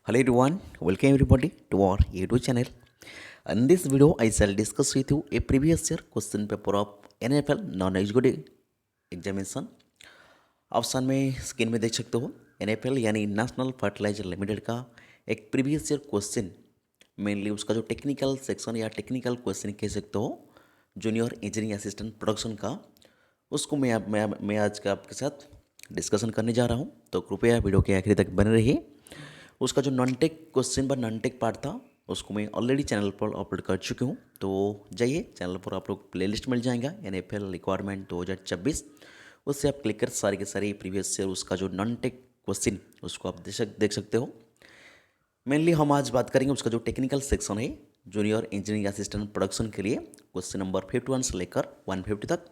Hello everyone, welcome everybody to our YouTube channel. In this video, I shall discuss with you a previous year question paper of NFL non-executive examination. Option में screen में देख सकते हो NFL यानी national fertiliser limited का एक previous year question, mainly उसका जो टेक्निकल सेक्शन या टेक्निकल क्वेश्चन कह सकते हो जूनियर इंजीनियरिंग असिस्टेंट प्रोडक्शन का, उसको मैं आज का आपके साथ डिस्कशन करने जा रहा हूँ। तो कृपया वीडियो के आखिरी तक बने रहिए। उसका जो नॉन टेक क्वेश्चन व नॉन टेक पार्ट था उसको मैं ऑलरेडी चैनल पर अपलोड कर चुकी हूँ, तो जाइए चैनल पर आप लोग प्लेलिस्ट मिल जाएगा NFL रिक्वायरमेंट 2026, उससे आप क्लिक कर सारे के सारे प्रीवियस ईयर उसका जो नॉन टेक क्वेश्चन उसको आप देख सकते हो। मेनली हम आज बात करेंगे उसका जो टेक्निकल सेक्शन है जूनियर इंजीनियरिंग असिस्टेंट प्रोडक्शन के लिए, क्वेश्चन नंबर 51 से लेकर 150 तक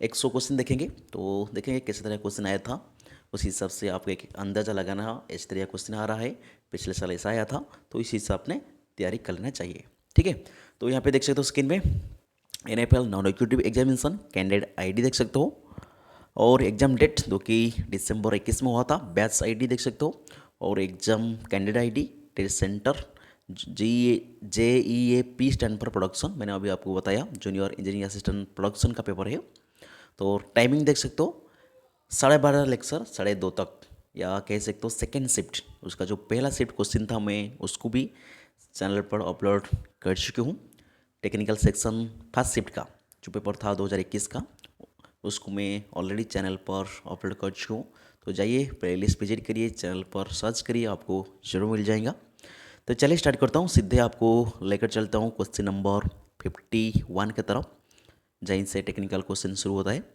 100 क्वेश्चन देखेंगे। तो देखेंगे किस तरह क्वेश्चन आया था, उस हिसाब से आपको एक अंदाज़ा लगाना है इस तरह क्वेश्चन आ रहा है, पिछले साल ऐसा आया था, तो इस हिसाब से तैयारी कर लेना चाहिए। ठीक है, तो यहाँ पे देख सकते हो स्क्रीन में NFL non executive examination candidate ID देख सकते हो, और एग्ज़ाम डेट जो कि दिसंबर 21 में हुआ था, बैच ID देख सकते हो, और exam candidate ID, test centre JEAP stand पर प्रोडक्शन, मैंने अभी आपको बताया जूनियर इंजीनियरिंग असिस्टेंट प्रोडक्शन का पेपर है। तो टाइमिंग देख सकते हो 12:30 लेक्चर 2:30 तक, या कह सकते हो सेकेंड शिफ्ट, उसका जो पहला शिफ्ट क्वेश्चन था मैं उसको भी चैनल पर अपलोड कर चुकी हूँ। टेक्निकल सेक्शन फर्स्ट शिफ्ट का जो पेपर था 2021 का, उसको मैं ऑलरेडी चैनल पर अपलोड कर चुका हूँ। तो जाइए प्लेलिस्ट विजिट करिए, चैनल पर सर्च करिए, आपको जरूर मिल जाएगा। तो चलिए स्टार्ट करता हूँ, सीधे आपको लेकर चलता हूँ क्वेश्चन नंबर 51 की तरफ, जहीं से टेक्निकल क्वेश्चन शुरू होता है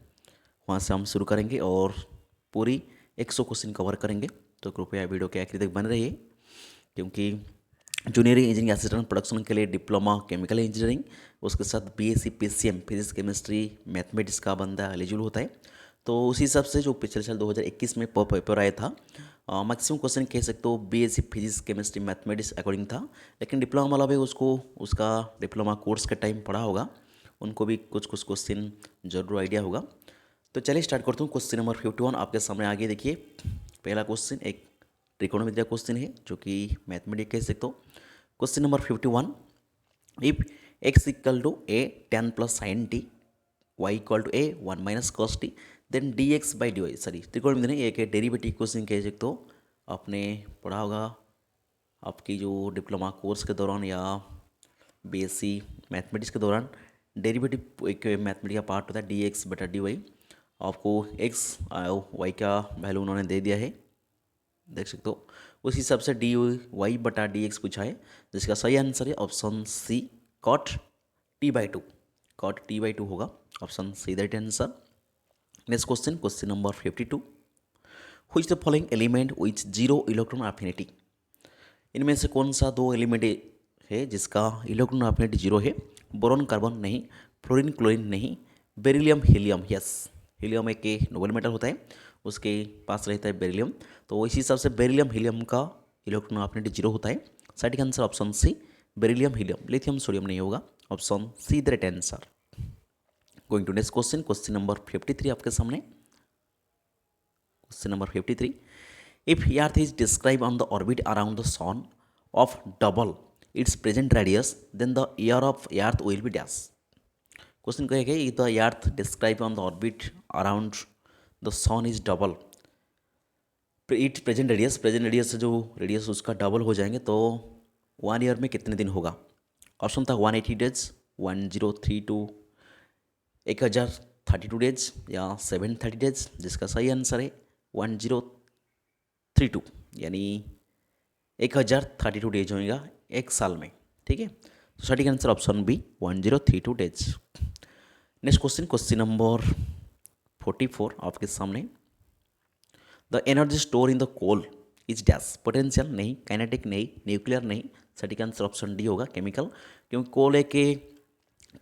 वहाँ से हम शुरू करेंगे और पूरी 100 क्वेश्चन कवर करेंगे। तो कृपया वीडियो के आखिर तक बने रहिए, क्योंकि जूनियर इंजीनियरिंग असिस्टेंट प्रोडक्शन के लिए डिप्लोमा केमिकल इंजीनियरिंग, उसके साथ BSc PCM physics chemistry mathematics का बंदा एलिजिबल होता है। तो उसी हिसाब से जो पिछले साल 2021 में पेपर आया था, मैक्सिमम क्वेश्चन कह सकते हो BSc physics chemistry mathematics according था, लेकिन डिप्लोमा वाला भी उसको उसका डिप्लोमा कोर्स का टाइम पढ़ा होगा, उनको भी कुछ कुछ क्वेश्चन जरूर आइडिया होगा। तो चलिए स्टार्ट करता हूँ। क्वेश्चन नंबर 51 आपके सामने आगे देखिए। पहला क्वेश्चन एक त्रिकोणमिति का क्वेश्चन है जो कि मैथमेटिक्स कह सकते हो। Question number 51, if x equal to a tan plus sine t, y equal to a 1 minus cos t, then dx by dy, sorry त्रिकोणमिति नहीं, एक डेरिवेटिव क्वेश्चन कह सकते हो, आपने पढ़ा होगा आपकी जो डिप्लोमा कोर्स के दौरान या BSc मैथमेटिक्स के दौरान। डेरिवेटिव एक मैथमेटिक्स का पार्ट होता है dx बटा dy, आपको x y का वैल्यू उन्होंने दे दिया है, देख सकते हो। उस हिसाब से dy बटा dx पूछा है, जिसका सही आंसर है ऑप्शन सी, cot t/2, cot t/2 होगा option C that answer. Next question, question number 52, which the following element which zero electron affinity, इनमें से कौन सा दो एलिमेंट है जिसका इलेक्ट्रॉन अफिनिटी जीरो है? बोरॉन कार्बन नहीं, फ्लोरीन क्लोरीन नहीं, बेरिलियम हीलियम, यस हीलियम एक नोबल मेटल होता है, उसके पास रहता है बेरिलियम, तो इसी हिसाब से बेरिलियम हीलियम का इलेक्ट्रॉन अफिनिटी जीरो होता है। सही answer option C beryllium helium, lithium sodium नहीं होगा, option C the right answer. Going to next question, question number 53 आपके सामने। Question number 53, if earth is described on the orbit around the sun of double its present radius, then the year of earth will be dash। Question कहेगा if the earth described on the orbit around the sun is double its present radius से जो radius उसका double हो जाएंगे तो 1 year में कितने दिन होगा? ऑप्शन था 180 डेज, 1032, 1032 डेज या 730 डेज, जिसका सही आंसर है 1032, यानी 1032 डेज होगा एक साल में। ठीक है, तो सही answer option B 1032 days. Next question, question number 44 आपके सामने। The energy store in the coal is dash, potential नहीं, काइनेटिक नहीं, न्यूक्लियर नहीं, सही आंसर ऑप्शन डी होगा केमिकल, क्योंकि कोल एक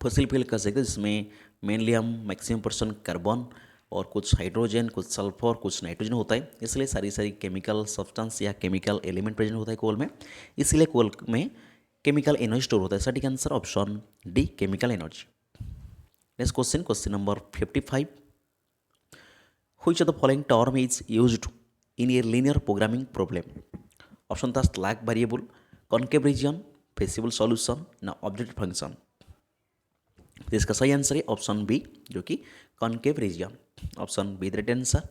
फॉसिल फ्यूल कर सकते हैं जिसमें मेनली हम मैक्सिमम परसेंट कार्बन और कुछ हाइड्रोजन, कुछ सल्फर, कुछ नाइट्रोजन होता है, इसलिए सारी केमिकल सब्सटेंस या केमिकल एलिमेंट प्रेजेंट होता है कोल में, इसलिए कोल में केमिकल एनर्जी स्टोर होता है। सही answer option D chemical energy. Next question, question number 55, which of the following term is used in a linear programming problem? Option था slack variable, concave region, feasible solution ना object function. तो इसका सही answer है option B, जो कि concave region. Option B the right answer.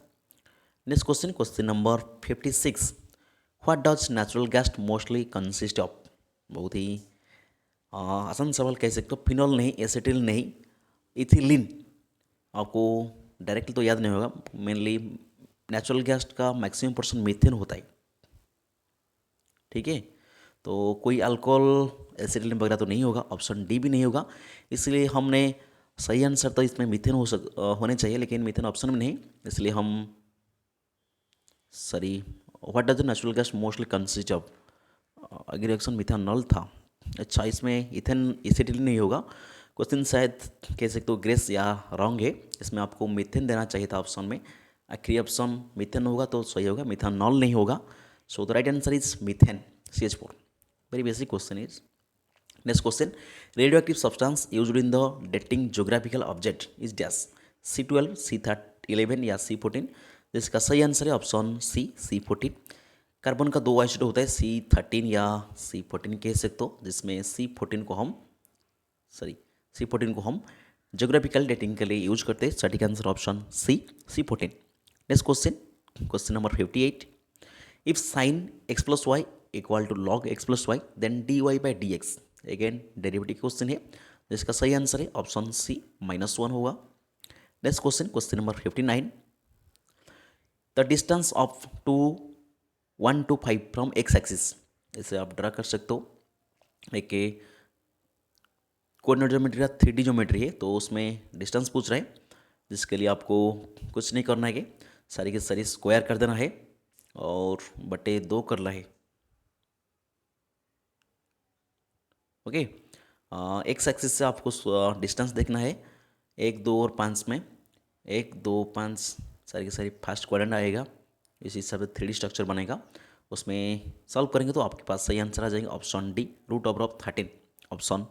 Next question, question number 56, what does natural gas mostly consist of. बहुत ही आसान सवाल कह सकते हो। फिनॉल नहीं, एसिटिल नहीं, इथिलीन। आपको डायरेक्टली तो याद नहीं होगा, मेनली नेचुरल गैस का मैक्सिमम परसेंट मीथेन होता है, ठीक है। तो कोई अल्कोहल, एसिटिलीन वगैरह तो नहीं होगा, ऑप्शन डी भी नहीं होगा। इसलिए हमने सही आंसर तो इसमें मीथेन होने चाहिए, लेकिन मीथेन ऑप्शन में नहीं, इसलिए हम sorry, what does the natural gas mostly consist of, अगर रिएक्शन मिथेनॉल था। अच्छा, इसमें इथेन एसिटिलीन नहीं होगा। क्वेश्चन शायद कह सकते हो ग्रेस या रॉन्ग है, इसमें आपको मीथेन देना चाहिए था ऑप्शन में। आखिरी ऑप्शन मीथेन होगा तो सही होगा, मिथेनॉल नहीं होगा। So the right answer is methane, CH4। Very basic question is. Next question, radioactive substance used in the dating geographical object is dash, C12, C11 या C14। जिसका सही आंसर है ऑप्शन सी, C14। कार्बन का दो isotope होता है, C13 या C14 कह सकते हो, जिसमें C14 को हम ज्योग्राफिकल डेटिंग के लिए यूज करते हैं। सटीक answer option C, C14। Next question, question number 58, if sine x plus y equal to log x plus y then dy/dx। Again derivative question है, जिसका सही आंसर है ऑप्शन सी, -1 होगा। Next question, question number 59, the distance of 1 to 5 from X axis. इसे आप draw कर सकते हो। एक कोऑर्डिनेट ज्योमेट्री या 3D ज्योमेट्री है, तो उसमें डिस्टेंस पूछ रहा है, जिसके लिए आपको कुछ नहीं करना है कि सारी की सारी स्क्वायर कर देना है और बटे 2 करना है। ओके, एक्स एक्सिस से आपको डिस्टेंस देखना है 1, 2 और 5 में। 1, 2, 5 सारी की सारी फर्स्ट क्वाड्रेंट आएगा, इस हिसाब से 3D स्ट्रक्चर बनेगा। उसमें सॉल्व करेंगे तो आपके पास सही आंसर आ जाएगा option D, √13। Option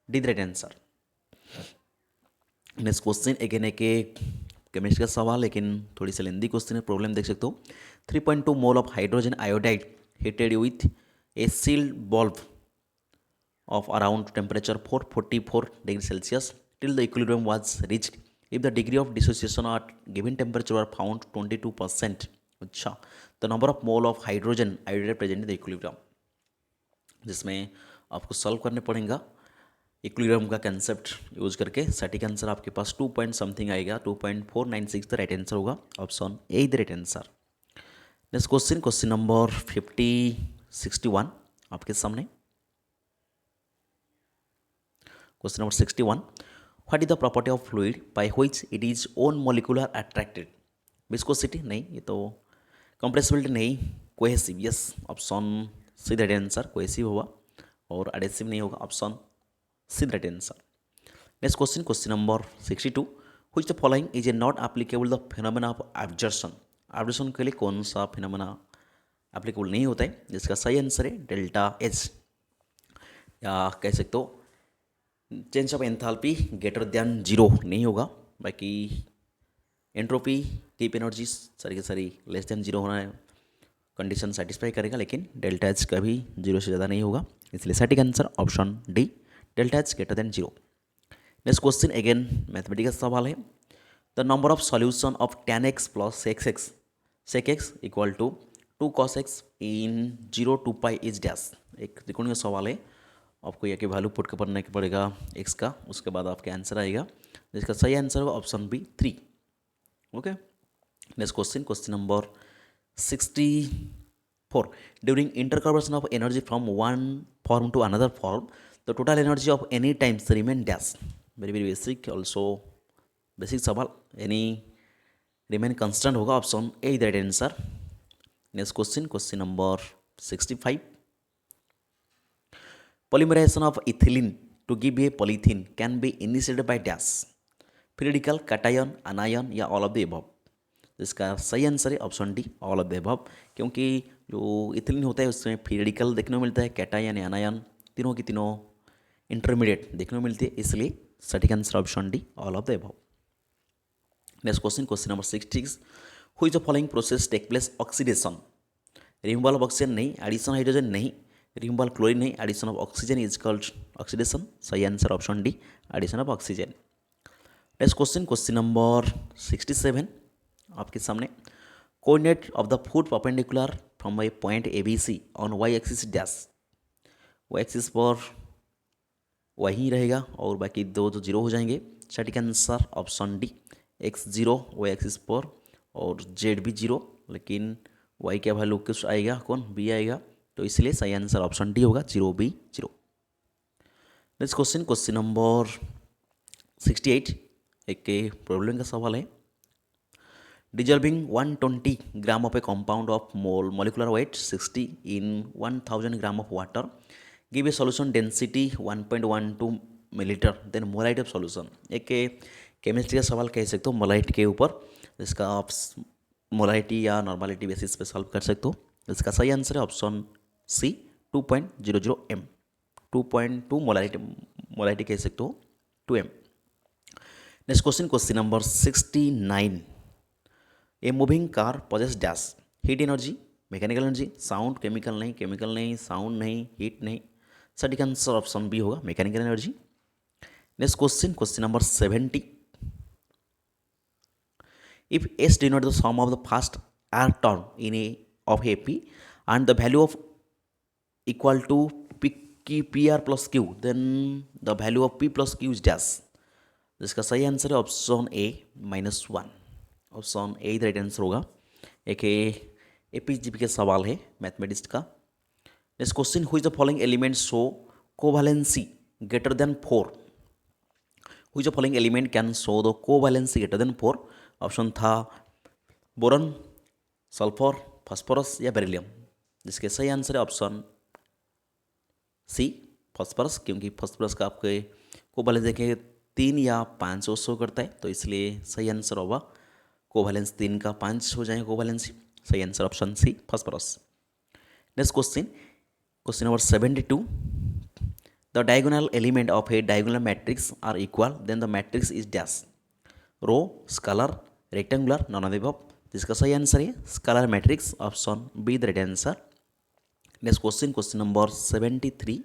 D the right answer. Next question, again एक केमिस्ट्री का सवाल, लेकिन थोड़ी सी लेंदी क्वेश्चन है, प्रॉब्लम देख सकते हो। 3.2 mole of hydrogen iodide heated with a sealed bulb of around temperature 444 degrees Celsius till the equilibrium was reached if the degree of dissociation at given temperature were found 22%. अच्छा, the number of mole of hydrogen iodide present in the equilibrium, जिसमें आपको solve करने पड़ेगा equilibrium का concept use करके। सटीक answer आपके पास 2 point something आएगा, 2.496 द राइट आंसर होगा, option A the right answer. Next question, question number 61 आपके सामने। Question number 61, what is the property of fluid by which it is own molecular attracted? Viscosity नहीं, ये तो compressibility नहीं, cohesive, yes, option C the right answer, cohesive होगा और adhesive नहीं होगा, option C the right answer. Next question, question number 62, which the following is not applicable the phenomena of absorption? absorption के लिए कौन सा फिनोमेना एप्लीकेबल नहीं होता है, जिसका सही आंसर है डेल्टा एच, या कह सकते हो change of enthalpy greater than 0 नहीं होगा। बाकी एंट्रोपी, कीप एनर्जी सारी की सारी लेस देन 0 होना है, कंडीशन सेटिस्फाई करेगा, लेकिन डेल्टा एच कभी 0 से ज़्यादा नहीं होगा, इसलिए सटीक answer option D, delta H greater than 0। Next question, again mathematical सवाल है। The number of solution of tan x plus sec x equal to 2 cos x in 0 to pi is dash. एक त्रिकोणीय सवाल है, आपको यह कि वैल्यू पुट करने के पड़ेगा x का, उसके बाद आपका आंसर आएगा, जिसका सही आंसर होगा option B 3। Okay, next question, question number 64, during interconversion of energy from one form to another form the total energy of any times remain dash. Very very basic, also basic सवाल, any remain constant होगा, option A the right answer. Next question, question number 65, polymerization of ethylene to give a polythene can be initiated by dash, periodical, cation, anion या all of the above। इसका सही answer है option D, all of the above, क्योंकि जो ethylene होता है उसमें periodical देखने को मिलता है, कैटायन या अनायन तीनों की तीनों इंटरमीडिएट देखने को मिलती है, इसलिए सटीक answer option D, all of the above. Next question, question number 66, which the following process take place oxidation removal of oxygen नहीं, एडिशन हाइड्रोजन नहीं, रिमूवल क्लोरीन नहीं, addition of oxygen is called oxidation. सही answer option D, addition of oxygen. Next question, question number 67 आपके सामने। Coordinate of the foot perpendicular from a point A B C on Y axis dash. Y axis पर वही रहेगा और बाकी दो तो जीरो हो जाएंगे। सटीक answer option D, X zero Y axis पर और जेड भी जीरो, लेकिन वाई का वैल्यू कुछ आएगा, कौन बी आएगा, तो इसलिए सही आंसर ऑप्शन डी होगा, zero B zero. Next question, question number 68 एक प्रॉब्लम का सवाल है। Dissolving 120 gram of a compound of molecular weight 60 in 1000 gram of water give a solution density 1.12 millilitre, then molality of solution. एक chemistry का सवाल कह सकते हो मोलाइट के ऊपर, जिसका आप मोलाइटी या नॉर्मालिटी बेसिस पे सॉल्व कर सकते हो। इसका सही आंसर है ऑप्शन सी, 2.00 m, 2.2 मोलाइटी कह सकते हो, 2 m। Next question, question number 69। A moving car possesses dash, heat energy, mechanical energy, sound, chemical नहीं, साउंड नहीं, हीट नहीं। सटीक आंसर ऑप्शन बी होगा, mechanical energy. Next question, question number 70। If S denotes the sum of the first R term in a of a P and the value of equal to PR plus Q, then the value of P plus Q is dash। जिसका सही answer है option A -1, option A right answer होगा। एक AP GP का सवाल है mathematics का। Next question, हुई the following element show covalency greater than 4। हुई the following element can show the covalency greater than 4। Option था बोरॉन, सल्फर, फास्फोरस या बेरिलियम। जिसके सही आंसर है ऑप्शन सी, फास्फोरस, क्योंकि फास्फोरस का आपके कोवैलेंस देखें 3 या 5 शो करता है, तो इसलिए सही आंसर होगा कोवैलेंस 3 का 5 हो जाएगा कोवैलेंसी। सही answer option C, phosphorus. Next question, question number 72। The diagonal element of a diagonal matrix are equal, then the matrix is dash. Row, scalar, rectangular, none of the above. जिसका सही answer है scalar matrix, option B the right answer. Next question, question number 73।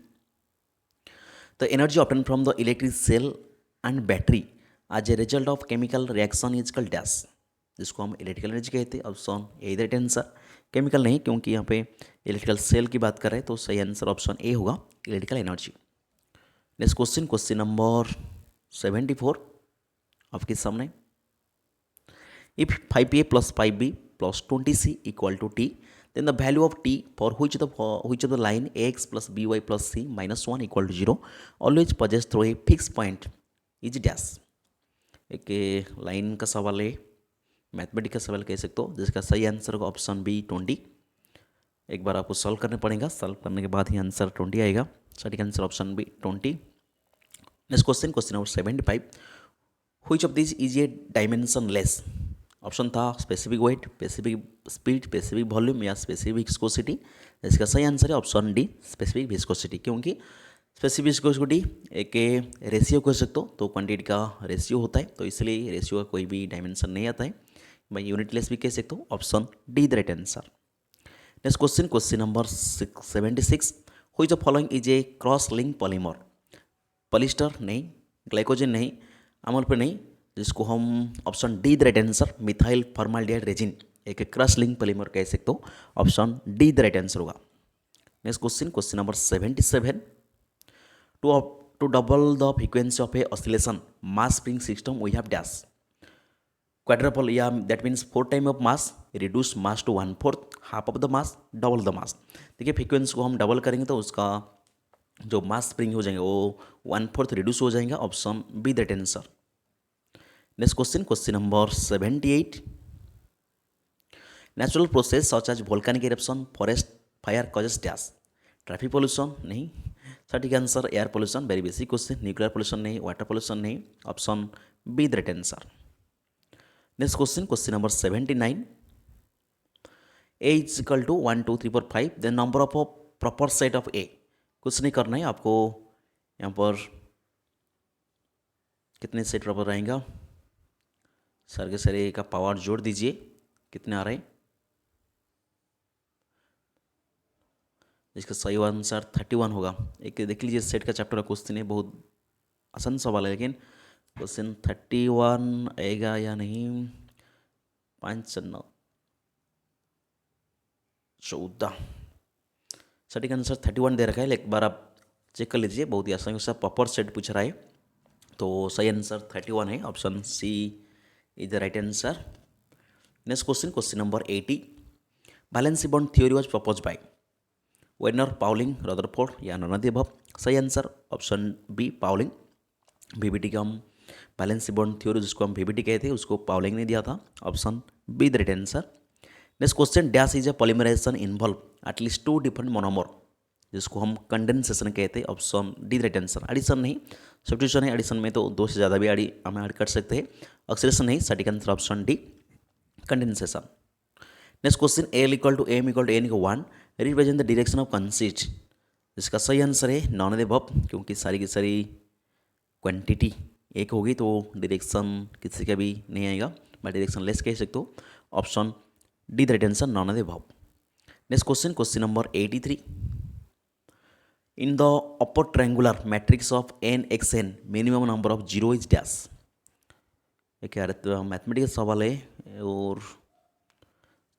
The energy obtain from the electric cell and battery as a result of chemical reaction is called dash. जिसको हम electrical energy कहते हैं, option A the right answer. Chemical नहीं, क्योंकि यहाँ पे electrical cell की बात कर रहे हैं, तो सही आंसर ऑप्शन ए होगा, electrical energy. Next question, question number 74 आपके सामने। If 5a plus 5b plus 20c equal to t, then the value of t for which of the line ax plus by plus c minus 1 equal to 0 always passes through a fixed point is dash। एक line का सवाल है, mathematics का सवाल कह सकते हो, जिसका सही आंसर होगा ऑप्शन बी 20। एक बार आपको सॉल्व करना पड़ेगा, सॉल्व करने के बाद ही आंसर 20 आएगा। सटीक answer option B 20। Next question, question number 75। Which of this is a dimensionless. Option था specific weight, specific speed, specific volume या स्पेसिफिक विस्कोसिटी। इसका सही आंसर है ऑप्शन डी, स्पेसिफिक विस्कोसिटी, क्योंकि स्पेसिफिक विस्कोसिटी एक रेशियो कह सकते हो, तो क्वांटिटी का रेशियो होता है, तो इसलिए रेशियो का कोई भी डायमेंशन नहीं आता है। मैं यूनिटलेस भी कह सकता हूँ, option D the right answer. Next question, question number 76। Which of following is a cross link polymer. Polyester नहीं, ग्लाइकोजन नहीं, अमोल्फिन नहीं, जिसको हम option D the right answer, methyl formaldehyde resin, एक क्रॉस लिंक पॉलीमर कह सकते हो, option D the right answer होगा। Next question, question number 77। To double the frequency of a oscillation mass spring system we have dash. Quadruple, या that means 4 time of mass, reduce mass to 1/4, half of the mass, double the mass. देखिए frequency को हम double करेंगे तो उसका जो mass spring हो जाएंगे वो 1/4 रिड्यूस हो जाएगा, option B the right answer. Next question, question number 78। Natural process such as volcanic eruption, forest fire causes dash. Traffic pollution नहीं, सटीक answer air pollution, very basic question. Nuclear pollution नहीं, water pollution नहीं, option B the right answer. Next question, question number 79। A is equal to 1 2 3 4 5, the number of proper set of a. कुछ नहीं करना है आपको, यहाँ पर कितने सेट प्रॉपर रहेगा, सर के सर ए का पावर जोड़ दीजिए, कितने आ रहे हैं, जिसका सही आंसर 31 होगा। एक देख लीजिए सेट का चैप्टर का क्वेश्चन है, बहुत आसान सवाल है, लेकिन क्वेश्चन 31 आएगा या नहीं। 5 9 14 सटीक आंसर 31 दे रखा है, एक बार आप चेक कर लीजिए, बहुत ही आसानी से प्रॉपर सेट पूछ रहा है। तो सही आंसर 31 है, option C is the right answer. Next question, question number 80। Valency bond theory was propose by Werner, Pauling, Rutherford या नन ऑफ द अबव। सही answer option B Pauling. VBT का हम वैलेंसी बॉन्ड थ्योरी जिसको हम VBT कहते हैं उसको Pauling ने दिया था, option B the right answer. Next question, dash is a polymerisation involve at least 2 different monomer, जिसको हम कंडेंसेशन कहते हैं, option D the right answer. Addition नहीं, सब्स्टिट्यूशन है, एडिशन में तो 2 से ज़्यादा भी हम ऐड कर सकते हैं। ऑक्सीडेशन नहीं, सटीक answer option D condensation. Next question, L equal to M equal to N equal 1 represent the direction of consist, जिसका सही आंसर है नॉन ऑफ द अबव, क्योंकि सारी की सारी क्वांटिटी एक होगी तो डायरेक्शन किसी का भी नहीं आएगा, मैं डायरेक्शन लेस कह सकते हो, option D the right answer none of the above. Next question, question number 83। In the upper triangular matrix of N X N minimum number of zero is dash. ये क्या मैथमेटिकल सवाल है, और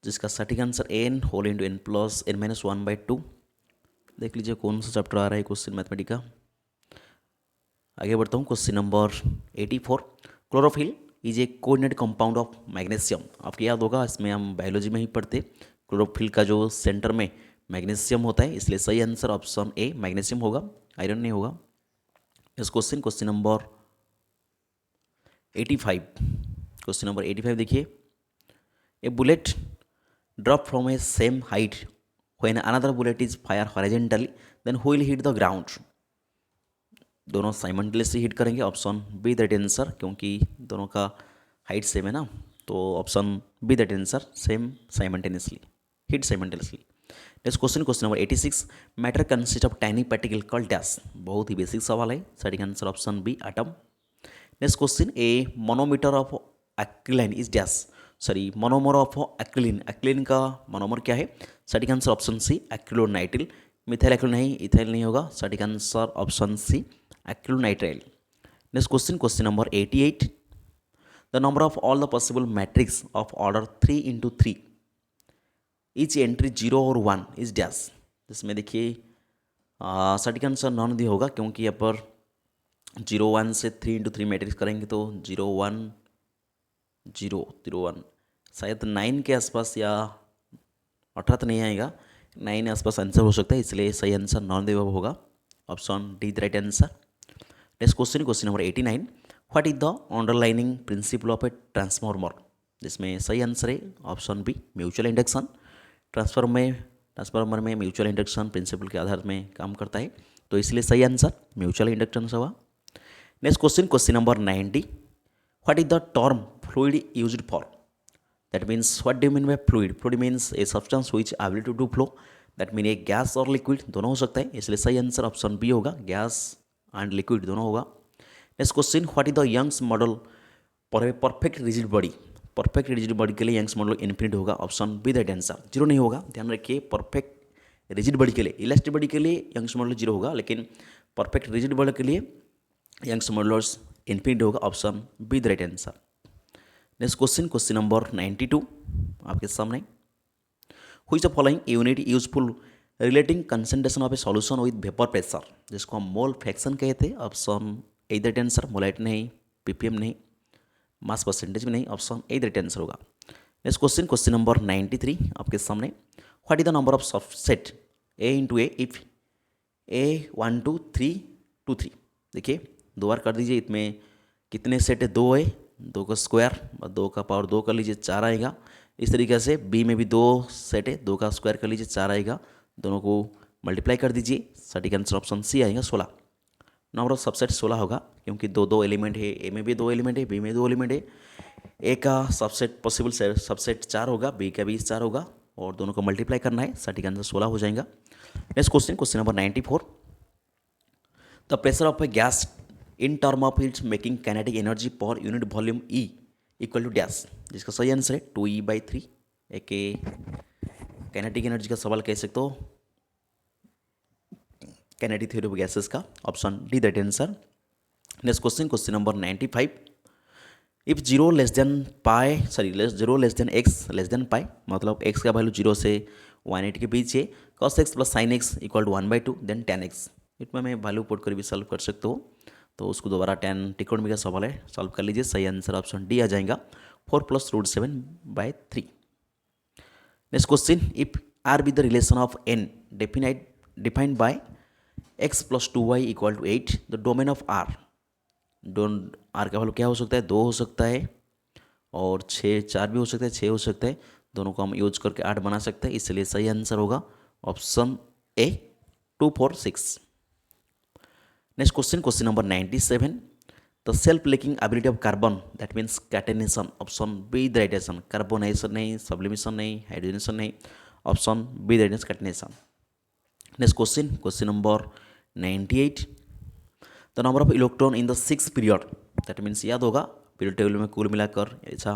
जिसका सटीक answer N whole into N plus N minus 1/2। देख लीजिए कौन सा चैप्टर आ रहा है क्वेश्चन मैथमेटिक का। आगे बढ़ता हूँ, question number 84। Chlorophyll is a coordinate compound of magnesium. आपको याद होगा, इसमें हम बायोलॉजी में ही पढ़ते, क्लोरोफिल का जो सेंटर में मैग्नीशियम होता है, इसलिए सही आंसर ऑप्शन ए मैग्नीशियम होगा, आयरन नहीं होगा। इस question, question number 85। Question number 85 देखिए, a bullet drop from a same height when another bullet is fire horizontally then who will hit the ground. दोनों साइमल्टेनियसली हिट करेंगे, option B that answer, क्योंकि दोनों का height same है ना, तो option B that answer, same simultaneously hit simultaneously. Next question, question number 86। Matter consist of tiny particle called dash. बहुत ही बेसिक सवाल है, सटीक answer option B atom. Next question, a monometer of acryline is dash. Sorry, monomer of acrylin, acrylin का monomer क्या है, सटीक answer option C acrylonitrile. Methyl acryl नहीं, इथाइल नहीं होगा, सटीक answer option C acrylonitrile. Next question, question number 88। The number of all the possible matrix of order 3 into 3 each entry 0 और 1 is dash. जिसमें देखिए सटीक आंसर नॉन दी होगा, क्योंकि यहाँ पर 0 1 से 3 into 3 मैट्रिक्स करेंगे तो 0 1 0 0 1 शायद 9 के आसपास या 18 तो नहीं आएगा, 9 आसपास आंसर हो सकता है, इसलिए सही आंसर नॉन दी होगा, option D the right answer. Next question, question number 89। What is the underlining principle of a transformer. जिसमें सही आंसर है option be mutual induction. Transformer में म्यूचुअल इंडक्शन प्रिंसिपल के आधार में काम करता है, तो इसलिए सही आंसर म्यूचुअल इंडक्टेंस होगा। Next question, question number 90। What is the term fluid used for. That means what do you mean by fluid. Fluid means A substance which ability to flow, that mean a gas और liquid दोनों हो सकता है, इसलिए सही answer option B होगा, gas and liquid दोनों होगा। Next question, what is the Young's model for a perfect rigid body. Perfect rigid body के लिए यंग्स मॉडल इन्फिनिट होगा, option B that answer. Zero नहीं होगा, ध्यान रखिए, परफेक्ट रिजिड बॉडी के लिए, इलास्टिक बॉडी के लिए यंग्स मॉडल जीरो होगा, लेकिन परफेक्ट रिजिड बॉडी के लिए यंग्स मॉडल्स इन्फिनिट होगा, option B the right answer. Next question, question number 92 आपके सामने। Which is the following unit useful relating concentration of a solution with vapour pressure, जिसको हम mole fraction कहते हैं, option A the right answer. Molality नहीं, PPM नहीं, mass percentage में नहीं, option A the right answer होगा। नेक्स्ट क्वेश्चन, क्वेश्चन नंबर 93 आपके सामने। What is the number of subset A into A if ए 1 2 3 2 3। देखिए दो बार कर दीजिए, इसमें कितने सेट है, दो है, दो का स्क्वायर और 2 का पावर 2 कर लीजिए, 4 आएगा। इस तरीके से बी में भी 2 सेट है, 2 का स्क्वायर कर लीजिए, 4 आएगा, दोनों को मल्टीप्लाई कर दीजिए, सटीक आंसर ऑप्शन सी आएगा 16। नंबर ऑफ सबसेट 16 होगा, क्योंकि दो दो एलिमेंट है, ए में भी 2 एलिमेंट है, बी में 2 एलिमेंट है। ए का सबसेट पॉसिबल सबसेट 4 होगा, बी का भी 4 होगा, और दोनों को मल्टीप्लाई करना है, सटीक आंसर 16 हो जाएगा। Next question, question number 94। The pressure of a gas in term of its making kinetic energy per unit volume E equal to dash, जिसका सही आंसर है 2E/3। एक काइनेटिक एनर्जी का सवाल कह सकते हो, कैनेडिक थ्योरी ऑफ गैसेस का, option D the right answer. Next question, question number 95। If zero less than pi zero less than x less than pi, मतलब एक्स का वैल्यू जीरो से 180 के बीच है, cos X plus sine X equal to 1/2 then tan X. इसमें मैं value put कर भी सॉल्व कर सकते हो, तो उसको दोबारा टेन त्रिकोणमिति का सवाल है, सॉल्व कर लीजिए। सही आंसर ऑप्शन डी आ जाएगा, 4 + √7/3। Next question, if R be the relation of N defined by x + 2y = 8, the domain of R. R का वैल्यू क्या हो सकता है, 2 हो सकता है, और 6 4 भी हो सकता है, 6 हो सकता है, दोनों को हम यूज करके 8 बना सकते हैं, इसलिए सही आंसर होगा option A 2 4 6। Next question, question number 97। The self leaking ability of carbon, that means catenation, option B the right answer. Carbonation नहीं, सब्लिमेशन नहीं, हाइड्रोजनेशन नहीं, option B the right answer, catenation. Next question, question number 98। The number of electron in the 6th period, that means याद होगा period table में कुल मिलाकर ऐसा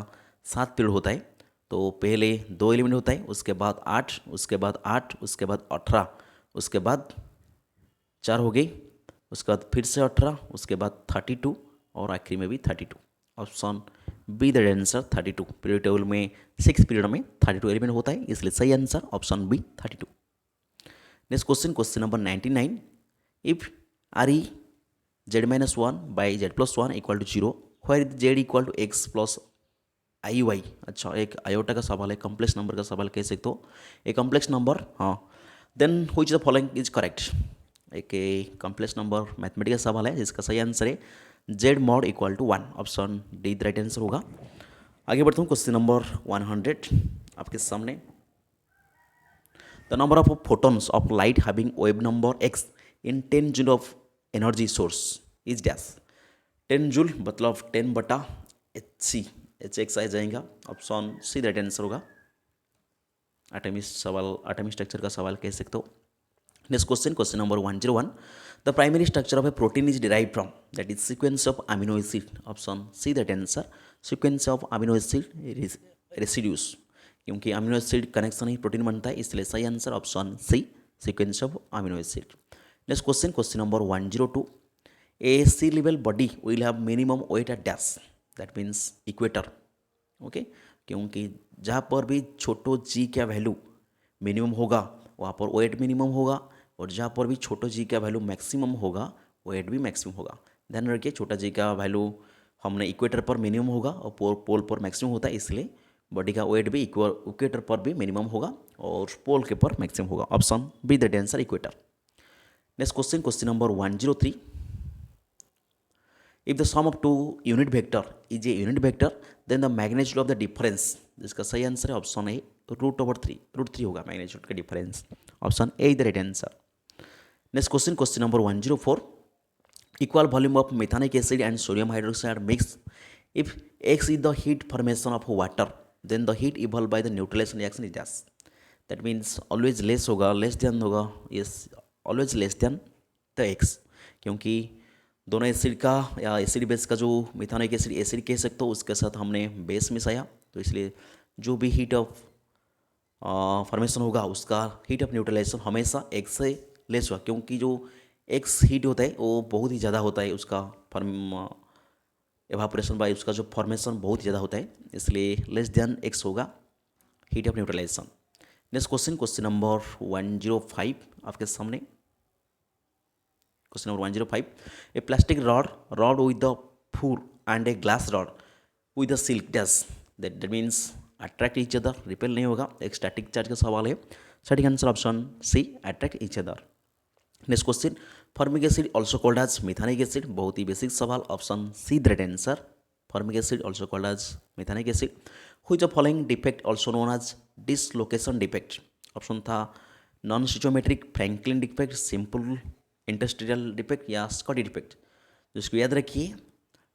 7 period होता है, तो पहले 2 एलिमेंट होता है, उसके बाद 8, उसके बाद 8, उसके बाद 18, उसके बाद 4 हो गई, उसके बाद फिर से 18, उसके बाद 32, और आखिरी में भी 32। Option B the answer 32। Period table में 6 पीरियड में 32 एलिमेंट होता है, इसलिए सही answer option B 32। Next question, question number 99। If R E z-1 by z+1 = 0, where z = x + iy। अच्छा, एक आयोटा का सवाल है, कॉम्प्लेक्स नंबर का सवाल कह सकते हो, एक कॉम्प्लेक्स नंबर, हाँ। Then which the following is correct. एक कॉम्प्लेक्स नंबर मैथमेटिकल सवाल है जिसका सही आंसर है z mod = 1, option D the right answer होगा। आगे बढ़ता हूँ, क्वेश्चन नंबर 100 आपके सामने। The number of photons of light having wave number x in 10 joule of energy source is dash. 10 joule मतलब 10/hc, hx आ जाएगा, ऑप्शन सी राइट आंसर होगा। Atomic सवाल, एटॉमिक स्ट्रक्चर का सवाल कह सकते हो। Next question, question number 101। The primary structure of A protein is derive from, that is sequence of amino acid, option C right answer. Sequence of amino acid residues, क्योंकि amino acid connection ही protein बनता है, इसलिए सही answer option C, sequence of amino acid. Next question, question number 102। A sea level body will have minimum weight at dash, that means equator. Okay, क्योंकि जहाँ पर भी छोटो जी का वैल्यू मिनिमम होगा वहाँ पर वेट मिनिमम होगा, और जहाँ पर भी छोटो जी का वैल्यू मैक्सिमम होगा वेट भी मैक्सिमम होगा। ध्यान रखिए, छोटा जी का वैल्यू हमने इक्वेटर पर मिनिमम होगा और पोल पर मैक्सिमम होता है, इसलिए बॉडी का वेट भी इक्वेटर पर भी मिनिमम होगा और पोल के पर मैक्सिमम होगा, option B the answer, equator. Next question, question number 103। If the sum of 2 unit vector is a unit vector, then the magnitude of the difference, जिसका सही आंसर है ऑप्शन ए √3 होगा मैग्नीट्यूड का difference, option A the right answer. Next question, question number 104। Equal volume of methanoic acid and sodium hydroxide mix, if x is the heat formation of water, then the heat evolved by the neutralization reaction is dash। That means always less होगा, less than होगा, yes always less than the x, क्योंकि दोनों acid का या acid base का जो मिथानिक acid acid कह सकते हो उसके साथ हमने बेस मिसाया, तो इसलिए जो भी हीट ऑफ फॉर्मेशन होगा उसका हीट ऑफ न्यूट्रलाइजेशन हमेशा एक्स से लेस हुआ, क्योंकि जो एक्स हीट होता है वो बहुत ही ज़्यादा होता है, उसका एवापोरेशन बाय उसका जो फॉर्मेशन बहुत ज़्यादा होता है, इसलिए लेस देन एक्स होगा heat of neutralisation. Next question, question number 105 आपके सामने। Question number 105। A plastic rod with the fur and a glass rod with the silk dash, that means attract each other, repel नहीं होगा, एक static charge का सवाल है, सही answer option C, attract each other. Next question, formic acid also called as methanoic acid, बहुत ही basic सवाल, option C the right answer. Formic acid also called as methanoic acid. Which of following defect also known as dislocation defect, option था non stoichiometric, Frenkel defect, simple interstitial defect या Schottky defect. जिसको याद रखिए,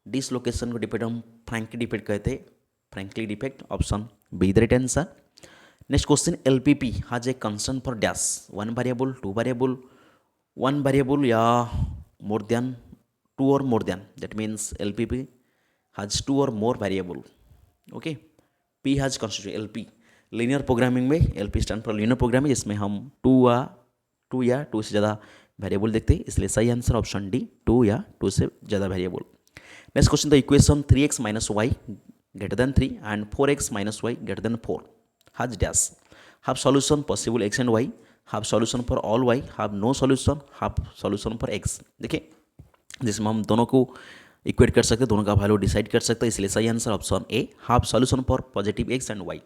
dislocation को defect हम frankly defect कहते हैं, frankly defect, option B the right answer. Next question, LPP has a constant for dash, 1 variable, 2 variable, 1 variable या more than 2 or more than, that means LPP has 2 or more variable, okay। P has constitution LP, linear programming में LP stand for linear programming, जिसमें हम 2 या 2 से ज़्यादा variable देखते हैं, इसलिए सही आंसर ऑप्शन डी, 2 या 2 से ज़्यादा variable. Next question, the equation 3x minus y greater than 3 and 4x minus y greater than 4 has dash have solution possible x and y, have solution for all y, have no solution, have solution for x। देखिए, जिसमें हम दोनों को equate कर सकते हैं, दोनों का वैल्यू डिसाइड कर सकते हैं, इसलिए सही answer option A, have solution for positive x and y,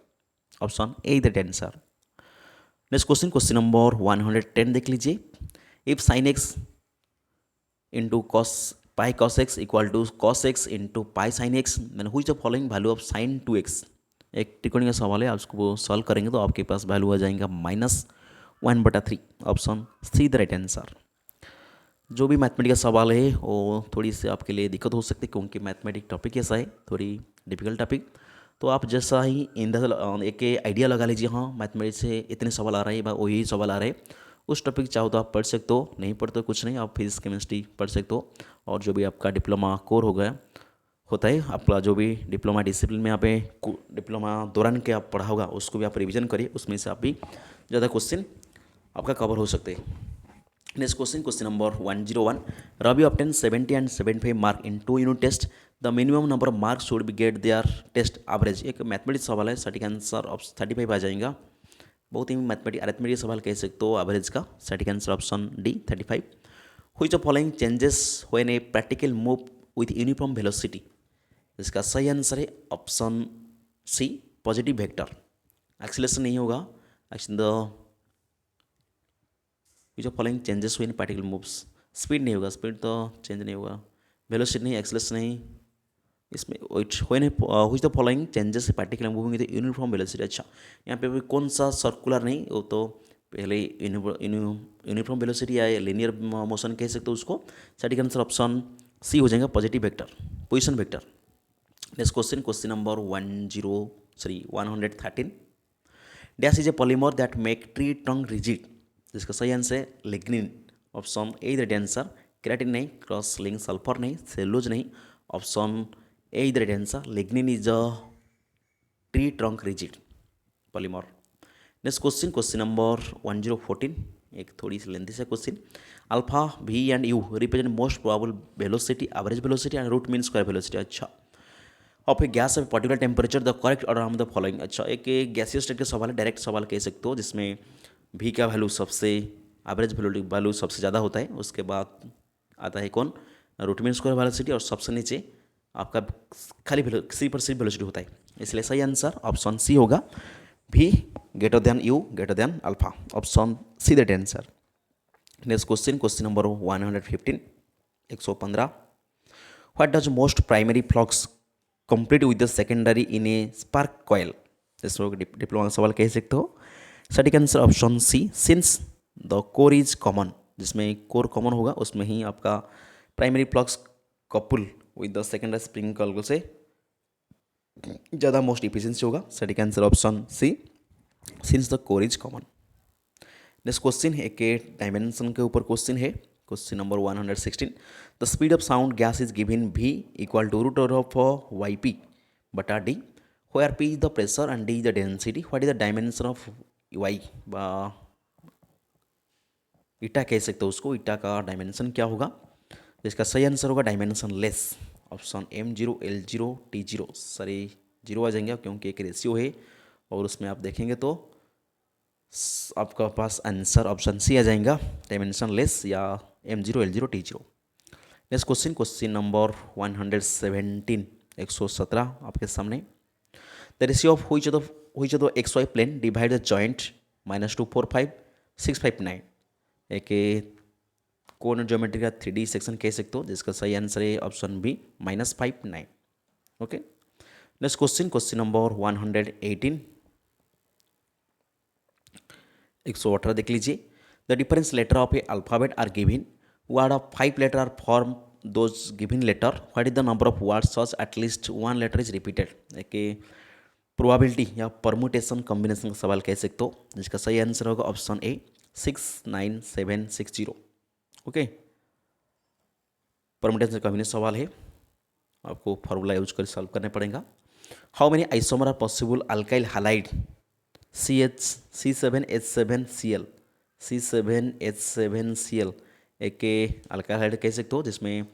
option A is the answer. Next question, question number 110 देख लीजिए। If sine X into cos pi cos X equal to cos X into pi sine X, मैंने हुई the following value of sine 2x। एक त्रिकोणीय सवाल है, आप उसको सॉल्व करेंगे तो आपके पास वैल्यू आ जाएगा -1/3, option C the right answer. जो भी मैथमेटिक्स सवाल है वो थोड़ी सी आपके लिए दिक्कत हो सकती है, क्योंकि मैथमेटिक टॉपिक ऐसा है, थोड़ी डिफिकल्ट टॉपिक। तो आप जैसा ही एक आइडिया लगा लीजिए, हाँ मैथमेटिक्स से इतने सवाल आ रहे हैं, वही सवाल आ रहे हैं, उस टॉपिक चाहो तो आप पढ़ सकते हो, नहीं पढ़ते कुछ नहीं, आप फिजिक्स केमिस्ट्री पढ़ सकते हो। और जो भी आपका डिप्लोमा कोर हो गया होता है, आपका जो भी डिप्लोमा डिसिप्लिन में आप डिप्लोमा दौरान के आप पढ़ा होगा उसको भी आप रिवीजन करिए, उसमें से आप भी ज़्यादा क्वेश्चन आपका कवर हो सकते हैं। Next question, question number 101, Ravi obtain 70 and 75 mark in 2 unit test, the minimum number of marks should be get their test average. एक मैथमेटिक्स सवाल है, सटीक आंसर 35 आ जाएगा। बहुत ही अरिथमेटिक सवाल कह सकते हो एवरेज का, सटीक answer option D 35। Which of following changes when a practical move with uniform velocity, इसका सही आंसर है option C positive vector. Acceleration नहीं होगा, action the which of following changes when particle moves, speed नहीं होगा, speed तो change नहीं होगा, वेलोसिटी नहीं, एक्सीलरेशन नहीं, इसमें which the following changes particle moving with uniform velocity. अच्छा, यहाँ पे भी कौन सा सर्कुलर नहीं, वो तो पहले यूनिफॉर्म वेलोसिटी या लिनियर मोशन कह सकते हो उसको। सटीक आंसर ऑप्शन सी हो जाएगा positive vector, position vector. Next question, question number 113, dash is a polymer that make tree trunk rigid, जिसका सही आंसर है lignin, option A the right answer. Keratin नहीं, क्रॉस लिंक सल्फर नहीं, cellulose नहीं, option A the right answer. Lignin is a tree trunk rigid polymer. Next question, question number 1014, एक थोड़ी सी lengthy सा क्वेश्चन। Alpha V and U represent most probable velocity, average velocity and root mean square velocity. अच्छा, of a gas of particular temperature the correct order of the following. अच्छा, एक gaseous state का सवाल है, डायरेक्ट सवाल कह सकते हो, जिसमें भी का वैल्यू सबसे एवरेज वैल्यू सबसे ज़्यादा होता है, उसके बाद आता है कौन, रूट मीन स्क्वायर वेलोसिटी, और सबसे नीचे आपका खाली सी पर सिर्फ वेलोसिटी होता है, इसलिए सही आंसर ऑप्शन सी होगा, भी greater than U greater than alpha, option C that answer. Next question, question number 115, 115, what does most primary flux complete with the secondary in a spark coil, इसमें diploma सवाल कह सकते हो। सटीक answer option C, since the core is common, जिसमें core common होगा उसमें ही आपका primary flux couple with the secondary spring coil से ज़्यादा मोस्ट इफिशिएंसी होगा। सटीक answer option C, since the core is common. Next question एक डायमेंशन के ऊपर क्वेश्चन है, question number 116, the speed of sound gas is given v equal to root of Y P बटा D, where p is the pressure and d is the density, what is the dimension of y, ईटा कह सकते हो उसको, ईटा का dimension क्या होगा, जिसका सही आंसर होगा dimension less, option m0 l0 t0, सारे जीरो आ जाएंगे क्योंकि एक रेशियो है, और उसमें आप देखेंगे तो आपका पास आंसर ऑप्शन सी आ जाएगा, डायमेंशन लेस या m0 l0 t0। Next question, question number 117, 117 आपके सामने। The ratio of which of the X Y plane divide the joint -2 4 5 6 5 9, एक कोण ज्योमेट्री का 3D सेक्शन कह सकते हो, जिसका सही आंसर है option B -5 9। Okay, next question, question number 118, 118 देख लीजिए। The difference letter of a alphabet are given, word of 5 letter are form those given letter, what is the number of words such at least 1 letter is repeated, एक probability या permutation combination का सवाल कह सकते हो, जिसका सही आंसर होगा option A 6 9 7 6 0। Okay, permutation combination सवाल है, आपको फार्मूला यूज कर सॉल्व करना पड़ेगा। How many isomer are possible alkyl halide CH C7H7Cl C7H7Cl, एक के अल्काइल हाइड्राइड कह सकते हो, जिसमें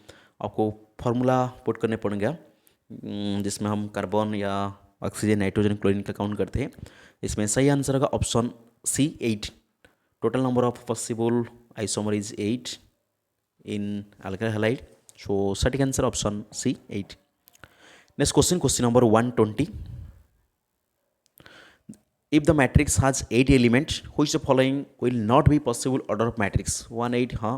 आपको फार्मूला पुट करने पड़ेगा, जिसमें हम कार्बन या ऑक्सीजन, नाइट्रोजन, क्लोरीन का काउंट करते हैं। इसमें सही आंसर होगा option C 8। Total number of possible isomer is 8 in alkyl halide. So सटीक answer option C 8. Next question, question number 120. If the matrix has 8 elements, which the following will not be possible order of matrix? 1 8, हाँ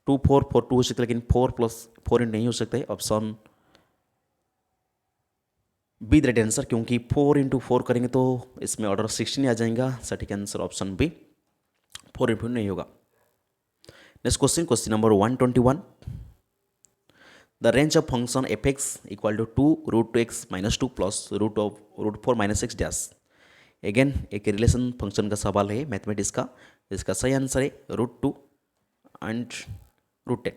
2 4 4 2 हो सकता है, लेकिन 4 plus 4 नहीं हो सकता है। Option B the right answer, क्योंकि 4 इंटू 4 करेंगे तो इसमें ऑर्डर 16 आ जाएगा। सटीक आंसर ऑप्शन बी 4 इंटू नहीं होगा। Next question, question number 121. The range of function fx equal to 2 root 2x minus 2 plus root 4 minus x dash. Again एक relation function का सवाल है मैथमेटिक्स का, इसका सही आंसर है √2 and √10।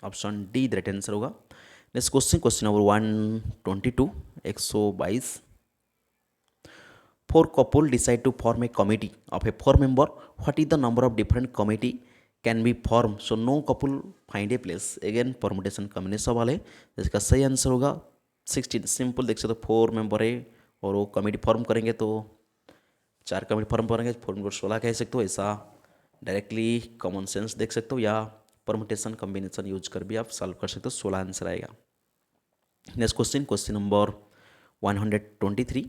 Option D the right answer होगा। Next question, question number 122, 122. 4 couple decide to form a committee of a 4 member. What is the number of different committee can be formed? So no couple find a place. Again permutation combination सवाल है, इसका सही answer होगा 16। Simple देख सकते हो, 4 member है और वो कमेटी फॉर्म करेंगे तो 4 कमेटी फॉर्म करेंगे, 4 मेंबर 16 कह सकते हो। ऐसा डायरेक्टली कॉमन सेंस देख सकते हो, या परमुटेशन कम्बिनेशन यूज कर भी आप सॉल्व कर सकते हो। 16 आंसर आएगा। Next question, question number 123.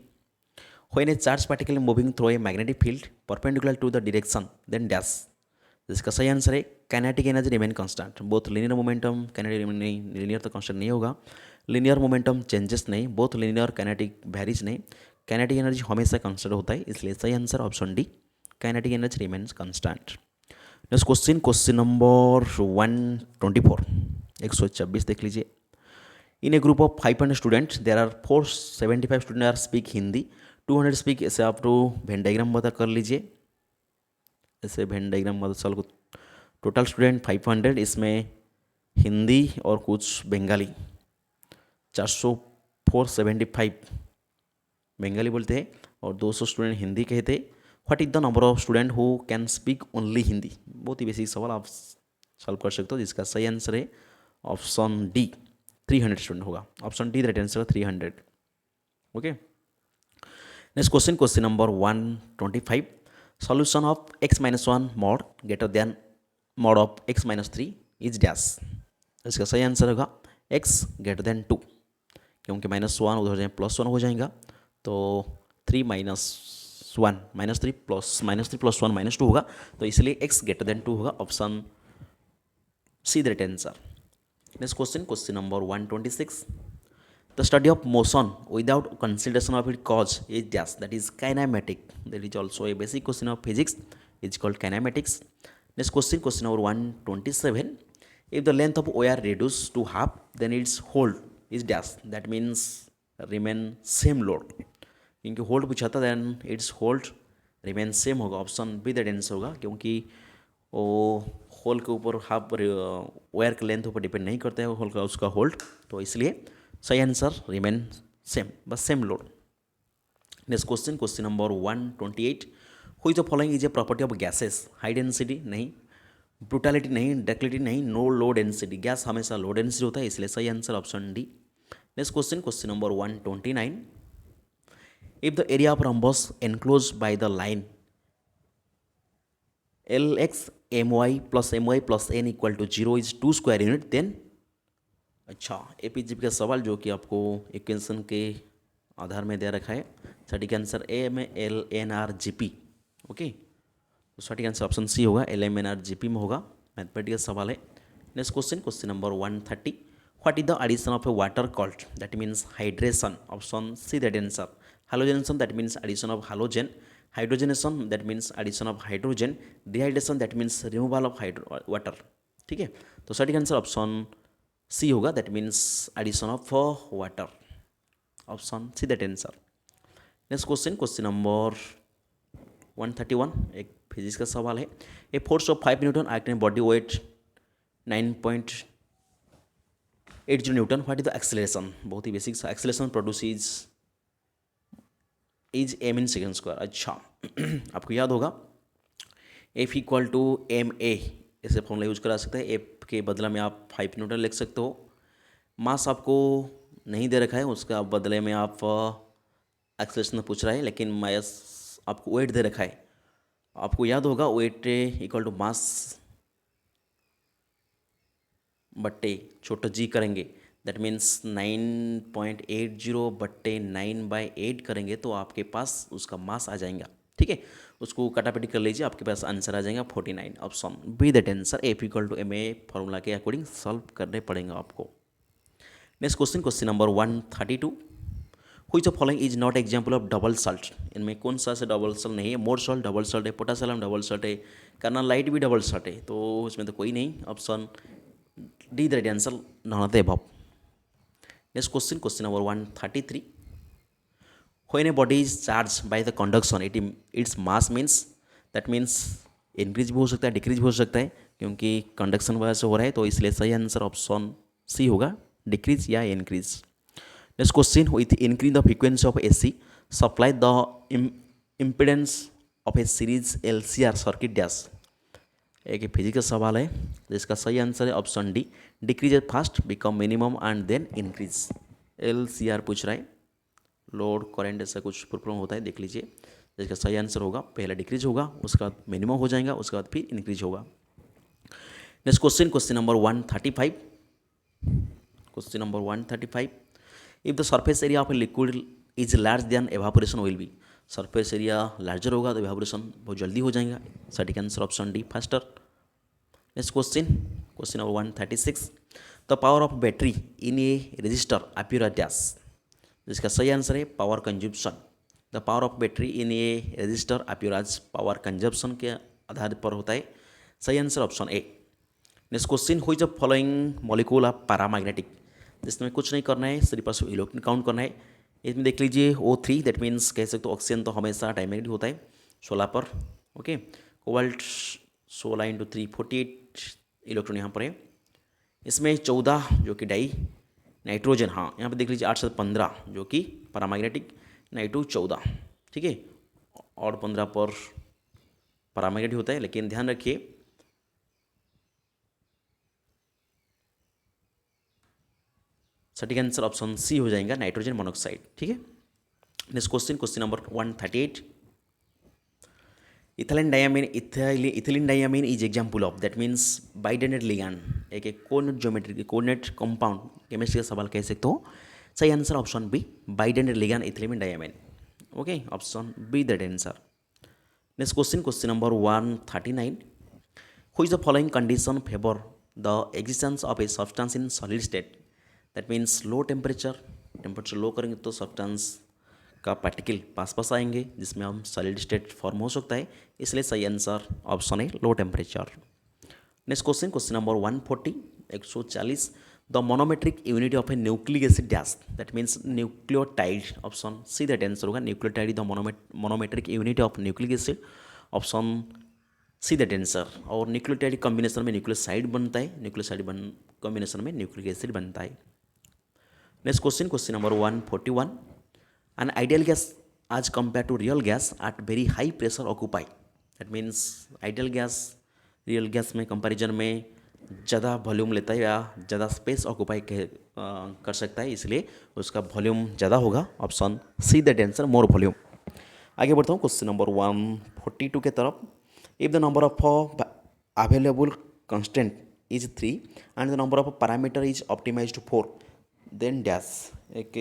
When a charged particle is moving through a magnetic field perpendicular to the direction, then dash. इसका सही आंसर है kinetic energy remain constant. Both linear momentum kinetic नहीं, linear तो constant नहीं होगा। Linear momentum changes नहीं, both linear kinetic varies नहीं, kinetic energy हमेशा कांस्टेंट होता है, इसलिए सही answer option D kinetic energy remains constant. Next question, question number 124, 126 देख लीजिए. In a group of 500 students there are 475 student are speak Hindi, 200 speak. ऐसे आप तो वेन डायग्राम बता कर लीजिए, ऐसे वेन डायग्राम बता साल को। टोटल स्टूडेंट 500, इसमें हिंदी और कुछ बंगाली 475 बंगाली बोलते हैं और 200 स्टूडेंट हिंदी कहते हैं। What is the number of student who can speak only Hindi? बहुत ही बेसिक सवाल, आप सॉल्व कर सकते हो, जिसका सही आंसर है ऑप्शन डी 300 स्टूडेंट होगा। Option D right answer 300। Okay, next question, question number 125. Solution of x minus 1 mod greater than mod of x minus 3 is dash. इसका सही आंसर होगा x ग्रेटर देन 2, क्योंकि -1 उधर जाए +1 हो जाएगा, तो 3 माइनस 1 -3 प्लस -1 -2 होगा, तो इसलिए x ग्रेटर देन 2 होगा। Option C the right answer. Next question, question number 126. The study of motion without consideration of its cause is dash, that is kinematic. That is also a basic question of physics. It's called kinematics. Next question, question number 127. If the length of wire reduced to half, then its hold is dash. That means remain same load. क्योंकि hold पूछा था, then its hold remain same होगा। Option B that answer होगा, क्योंकि वो whole के ऊपर half wire के लेंथ ऊपर डिपेंड नहीं करता है होल का उसका होल्ड, तो इसलिए सही आंसर रिमेन सेम, बस same load. Next question, question number 128. Which the following is a property of gases? High density नहीं, ब्रूटैलिटी नहीं, डक्टिलिटी नहीं, नो लो डेंसिटी। गैस हमेशा लो डेंसिटी होता है, इसलिए सही answer option D. Next question, question number 129. If the area of rhombus enclose by the line LX my plus n equal to 0 is 2 square unit, then. अच्छा, AP GP का सवाल जो कि आपको इक्वेशन के आधार में दे रखा है। सटीक आंसर LMNRGP। ओके, तो सटीक आंसर ऑप्शन सी होगा, LMNRGP में होगा। मैथमेटिकल सवाल है। Next question, question number 130. What is the addition of a water called? That means hydration. Option C that answer. Halogenation that means addition of halogen, hydrogenation that means addition of hydrogen, dehydration that means removal of water. ठीक है, तो सटीक answer option C होगा, that means addition of water. Option C that answer. Next question, question number 131, एक physics का सवाल है। A force of 5 newton act in body weight 9.80 newton. What is the acceleration? बहुत ही basic, acceleration produce is M in second square. अच्छा आपको याद होगा F equal to M A ऐसे फॉर्मूला यूज करा सकते हैं। एफ के बदला में आप 5 न्यूटन लिख सकते हो। मास आपको नहीं दे रखा है, उसका बदले में आप एक्सेलरेशन पूछ रहा है, लेकिन मास आपको वेट दे रखा है। आपको याद होगा वेट इक्वल टू मास बट्टे छोटा जी करेंगे, दैट मीन्स 9.80 बट्टे 9/8 करेंगे तो आपके पास उसका मास आ जाएगा। ठीक है, उसको कटापटी कर लीजिए, आपके पास आंसर आ जाएगा 49। Option B that answer. F equal to M A formula के अकॉर्डिंग सॉल्व करने पड़ेंगे आपको। Next question, question number 132। Which of following is not example of double salt. इनमें कौन सा से डबल सॉल्ट नहीं है? मोर सॉल्ट डबल सॉल्ट है, पोटासियम डबल सॉल्ट है, कार्नालाइट भी डबल सॉल्ट है, तो इसमें तो कोई नहीं। Option D the right answer, none of the above. Next question, question number 133। When a body is charge by the conduction its mass means, that means increase भी हो सकता है, डिक्रीज भी हो सकता है, क्योंकि कंडक्शन वजह से हो रहा है, तो इसलिए सही आंसर ऑप्शन सी होगा, डिक्रीज या increase. Next question, with increase the frequency of AC supply the impedance of a series LCR circuit dash. एक फिजिक्स का सवाल है जिसका सही आंसर है option D, decrease at fast become minimum and then increase. LCR पूछ रहा है, लोड करंट ऐसा कुछ प्रॉब्लम होता है, देख लीजिए। जिसका सही आंसर होगा, पहला डिक्रीज होगा, उसके बाद मिनिमम हो जाएगा, उसके बाद फिर इंक्रीज होगा। Next question, question number 135। Question number 135। If the surface area of a liquid is large then evaporation will be. Surface area larger होगा तो एवापोरेशन बहुत जल्दी हो जाएगा। सटीक answer option D, faster. Next question, question number 136। The power of battery in a resistor appear at dash. जिसका सही answer है power consumption. The power of battery in a resistor appear as power consumption के आधार पर होता है। सही answer option A. Next question, which of following molecule of paramagnetic. जिसमें कुछ नहीं करना है, सिर्फ बस इलेक्ट्रॉन काउंट करना है। इसमें देख लीजिए O3, दैट मीन्स कह सकते हो ऑक्सीजन तो हमेशा डायमैग्नेटिक होता है 16 पर। ओके, कोबाल्ट 16 × 3 48 इलेक्ट्रॉन यहाँ पर है। इसमें 14 जो कि डाई नाइट्रोजन, हाँ यहाँ पर देख लीजिए 8 से 15 जो कि पैरामैग्नेटिक, नाइट्रो 14। ठीक है, और 15 पर पैरामैग्नेटिक होता है, लेकिन ध्यान रखिए सटीक आंसर ऑप्शन सी हो जाएगा, नाइट्रोजन मोनोक्साइड। ठीक है, next question, question number 138। Ethylene diamine is example of, that means bidentate ligand. एक coordinate geometry coordinate compound chemistry का सवाल कह सकते हो। सही answer option B, bidentate ligand ethylene diamine. Okay, option B that answer. Next question, question number 139। Which the following condition favour the existence of a substance in solid state. That means low temperature low करेंगे तो substance का particle pass आएंगे, जिसमें हम solid state form हो सकता है, इसलिए सही आंसर ऑप्शन है low temperature. Next question, question number 140 140। The monometric unit of a nucleic acid dash, that means nucleotide. Option C that answer होगा, nucleotide the monometric unit of nucleic acid. Option C that answer. और nucleotide combination में nucleoside बनता है, nucleoside combination में nucleic acid बनता है। Next question, question number 141। An ideal gas as compared to real gas at very high pressure occupy, that means ideal gas real gas में comparison में ज़्यादा volume लेता है या ज़्यादा स्पेस ऑक्यूपाई कर सकता है, इसलिए उसका वॉल्यूम ज़्यादा होगा। Option C that answer, more volume. आगे बढ़ता हूँ क्वेश्चन नंबर 142 के तरफ। If the number of available constant is 3 and the number of parameter is optimized to 4 then dash. एक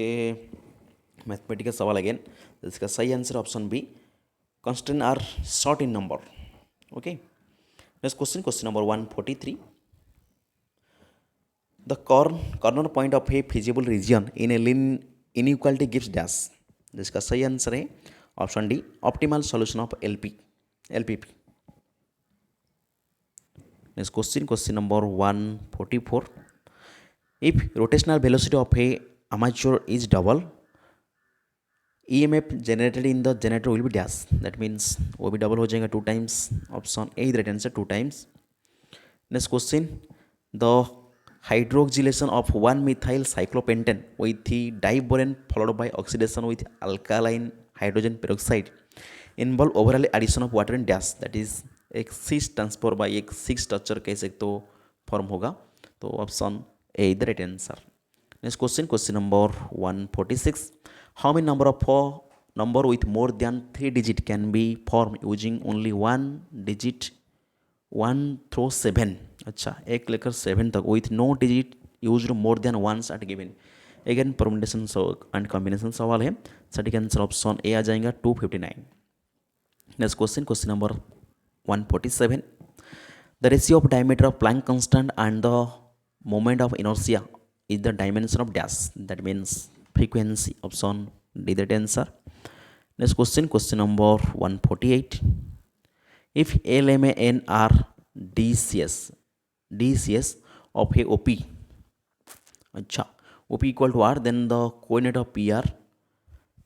मैथमेटिकल सवाल अगेन, इसका सही answer option B, constant are short in number. Okay, next question, question number 143। The corner point of a feasible region in a linear inequality gives dash. जिसका सही answer है option D, optimal solution of LPP. Next question, question number 144। If rotational velocity of A armature is double, EMF generated in the generator will be dash, that means वो भी double हो जाएगा 2 times। Option A right answer, 2 times। Next question, the hydroxylation of 1 methyl cyclopentane with diborane followed by oxidation with alkaline hydrogen peroxide involve overall addition of water in dash, that is एक six transfer by एक six structure कह सकते हो form होगा। तो option A the right answer. Next question, question number 146, how many number with more than 3 digit can be formed using only one digit 1 through 7। अच्छा, एक लेकर 7 तक with no digit used more than once at given। Again permutation and combination सवाल है। सटीक answer option A आ जाएगा 259। Next question, question number 147, the ratio of diameter of Planck constant and the moment of inertia is the dimension of dash, that means frequency. Option D that answer. Next question, question number 148, if L M N R D C S of a O P, अच्छा O P equal to R, then the coordinate of P R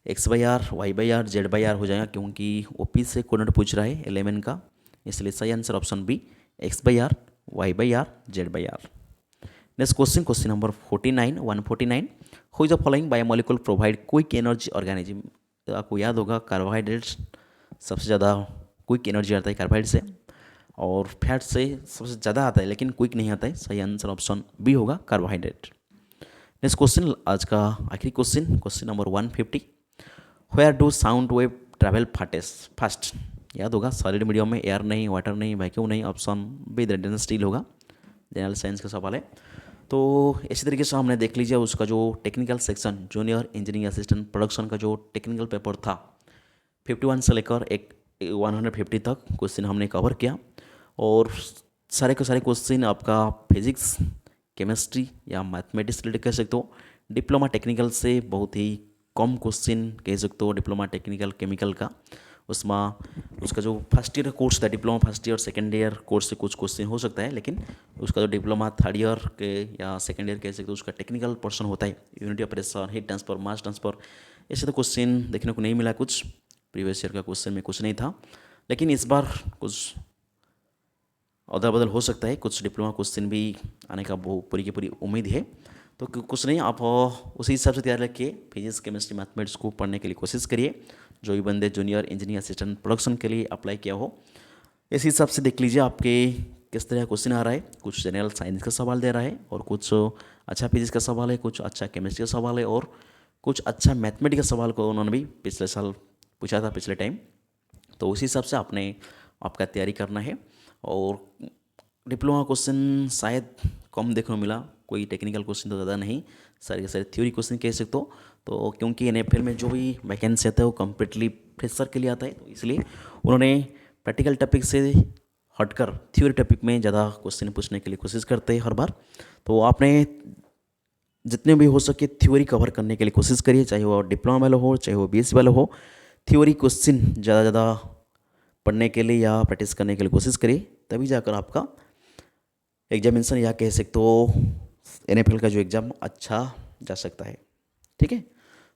X by R Y by R Z by R हो जाएगा, क्योंकि O P से coordinate पूछ रहा है L M N का, इसलिए सही answer option B X by R Y by R Z by R. Next question, question number 149, who is the following biomolecule provide quick energy organism. तो आपको याद होगा कार्बोहाइड्रेट्स सबसे ज़्यादा क्विक एनर्जी आता है कार्बोहाइड्रेट से, और फैट से सबसे ज़्यादा आता है लेकिन क्विक नहीं आता है। सही आंसर ऑप्शन बी होगा कार्बोहाइड्रेट। नेक्स्ट क्वेश्चन, आज का आखिरी question, question number 150, where do sound wave travel fast. याद होगा सॉलिड मीडियम में एयर नहीं, वाटर नहीं, वैक्यूम नहीं, ऑप्शन बी द स्टील होगा। जनरल साइंस का सवाल है। तो इसी तरीके से हमने देख लीजिए उसका जो technical section junior engineering assistant production का जो टेक्निकल पेपर था 51 से लेकर 150 तक क्वेश्चन हमने कवर किया, और सारे के सारे क्वेश्चन आपका फिजिक्स केमिस्ट्री या मैथमेटिक्स रिलेटेड कह सकते हो। डिप्लोमा टेक्निकल से बहुत ही कम क्वेश्चन कह सकते हो, डिप्लोमा टेक्निकल केमिकल का उसमें उसका जो फर्स्ट ईयर कोर्स था, diploma first year second year course से कुछ क्वेश्चन हो सकता है, लेकिन उसका जो डिप्लोमा थर्ड ईयर के या सेकेंड ईयर कह सकते हो उसका टेक्निकल पोर्शन होता है, unity operation, heat transfer, mass transfer, ऐसे तो क्वेश्चन देखने को नहीं मिला। कुछ प्रीवियस ईयर का क्वेश्चन में कुछ नहीं था, लेकिन इस बार कुछ अदल बदल हो सकता है, कुछ डिप्लोमा क्वेश्चन भी आने का पूरी की पूरी उम्मीद है। तो कुछ नहीं, आप उसी हिसाब से तैयार रखिए, फिजिक्स केमिस्ट्री मैथमेटिक्स को पढ़ने के लिए कोशिश करिए, जो भी बंदे जूनियर इंजीनियर असिस्टेंट प्रोडक्शन के लिए अप्लाई किया हो। इस हिसाब से देख लीजिए आपके किस तरह क्वेश्चन आ रहा है। कुछ जनरल साइंस का सवाल दे रहा है, और कुछ अच्छा फिजिक्स का सवाल है, कुछ अच्छा केमिस्ट्री का सवाल है, और कुछ अच्छा मैथमेटिक्स का सवाल को उन्होंने भी पिछले साल पूछा था पिछले टाइम। तो उसी हिसाब से आपका तैयारी करना है। और डिप्लोमा क्वेश्चन शायद कम देखने को मिला, कोई टेक्निकल क्वेश्चन तो ज़्यादा नहीं, सारे के सारे थ्योरी क्वेश्चन कह सकते हो। तो क्योंकि NFL में जो भी वैकेंसी आता है वो कम्प्लीटली फ्रेशर के लिए आता है, तो इसलिए उन्होंने प्रैक्टिकल टॉपिक से हटकर थ्योरी टॉपिक में ज़्यादा क्वेश्चन पूछने के लिए कोशिश करते हैं हर बार। तो आपने जितने भी हो सके थ्योरी कवर करने के लिए कोशिश करिए, चाहे वो डिप्लोमा वाला हो चाहे वो BSc वाला हो, थ्योरी क्वेश्चन ज़्यादा पढ़ने के लिए या प्रैक्टिस करने के लिए कोशिश करिए, तभी जाकर आपका एग्जामिनेशन या कह सकते हो NFL का जो एग्ज़ाम अच्छा जा सकता है। ठीक है,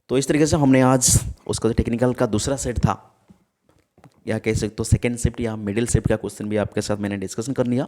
तो इस तरीके से हमने आज उसका जो टेक्निकल का दूसरा सेट था, या कह सकते हो सेकेंड शिफ्ट या मिडिल शिफ्ट का क्वेश्चन भी आपके साथ मैंने डिस्कशन कर लिया।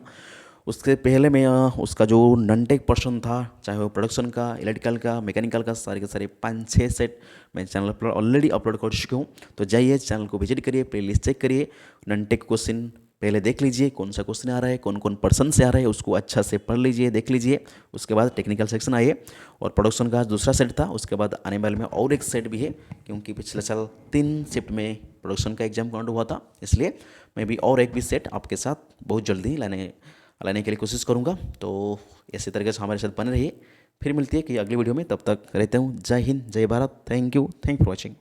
उसके पहले मैं उसका जो नॉन टेक पर्सन था, चाहे वो प्रोडक्शन का, इलेक्ट्रिकल का, मैकेनिकल का, सारे के सारे 5-6 सेट मैं चैनल पर ऑलरेडी अपलोड कर चुका हूँ। तो जाइए चैनल को विजिट करिए, प्लेलिस्ट चेक करिए, नॉन टेक क्वेश्चन पहले देख लीजिए, कौन सा क्वेश्चन आ रहा है, कौन कौन पर्सन से आ रहा है, उसको अच्छा से पढ़ लीजिए, देख लीजिए। उसके बाद टेक्निकल सेक्शन आइए, और प्रोडक्शन का दूसरा सेट था, उसके बाद आने वाले में और एक सेट भी है, क्योंकि पिछले साल 3 शिफ्ट में प्रोडक्शन का एग्जाम काउंट हुआ था, इसलिए मैं भी और एक भी सेट आपके साथ बहुत जल्दी लाने के लिए कोशिश करूँगा। तो इसी तरीके से हमारे साथ बने रहिए। फिर मिलती है कि अगली वीडियो में, तब तक रहते हूँ। जय हिंद, जय Bharat, thank you for watching.